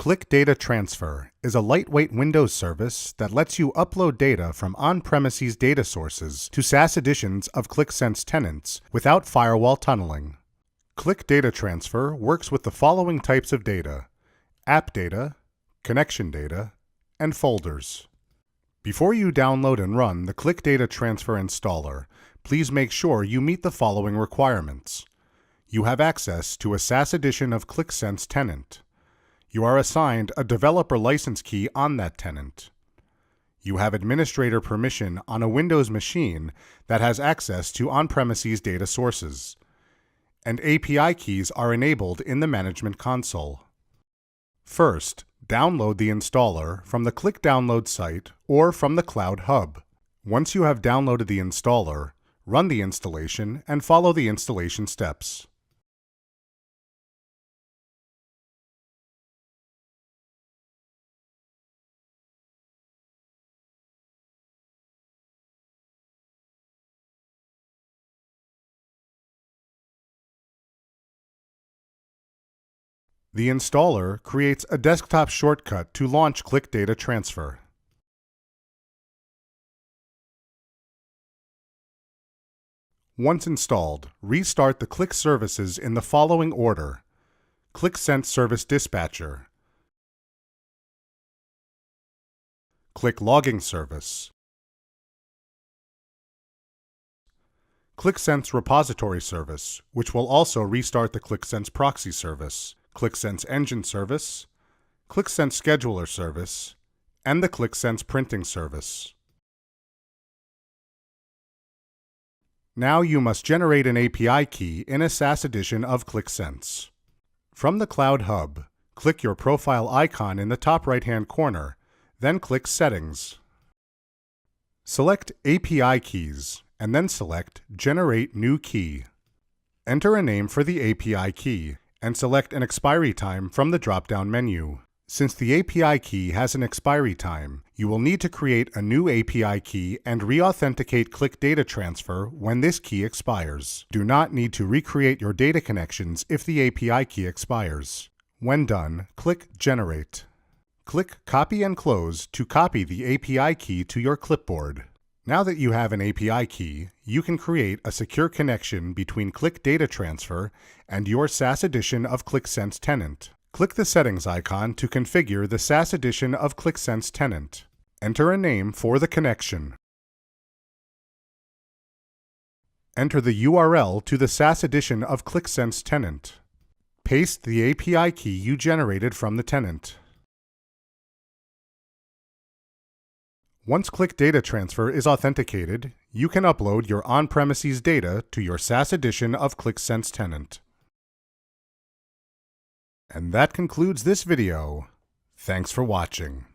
Qlik DataTransfer is a lightweight Windows service that lets you upload data from on-premises data sources to SaaS editions of QlikSense tenants without firewall tunneling. Qlik DataTransfer works with the following types of data: app data, connection data, and folders. Before you download and run the Qlik DataTransfer installer, please make sure you meet the following requirements. You have access to a SaaS edition of QlikSense tenant. You are assigned a developer license key on that tenant. You have administrator permission on a Windows machine that has access to on-premises data sources. And API keys are enabled in the management console. First, download the installer from the Qlik Download site or from the Cloud Hub. Once you have downloaded the installer, run the installation and follow the installation steps. The installer creates a desktop shortcut to launch Qlik DataTransfer. Once installed, restart the Qlik services in the following order: QlikSense Service Dispatcher, Qlik Logging Service, QlikSense Repository Service, which will also restart the QlikSense Proxy Service, QlikSense Engine Service, QlikSense Scheduler Service, and the QlikSense Printing Service. Now you must generate an API key in a SaaS edition of QlikSense. From the Cloud Hub, click your profile icon in the top right-hand corner, then click Settings. Select API Keys, and then select Generate New Key. Enter a name for the API key, and select an expiry time from the drop-down menu. Since the API key has an expiry time, you will need to create a new API key and re-authenticate Qlik DataTransfer when this key expires. Do not need to recreate your data connections if the API key expires. When done, click Generate. Click Copy and Close to copy the API key to your clipboard. Now that you have an API key, you can create a secure connection between Qlik DataTransfer and your SaaS edition of QlikSense tenant. Click the Settings icon to configure the SaaS edition of QlikSense tenant. Enter a name for the connection. Enter the URL to the SaaS edition of QlikSense tenant. Paste the API key you generated from the tenant. Once Qlik DataTransfer is authenticated, you can upload your on-premises data to your SaaS edition of QlikSense tenant. And that concludes this video. Thanks for watching.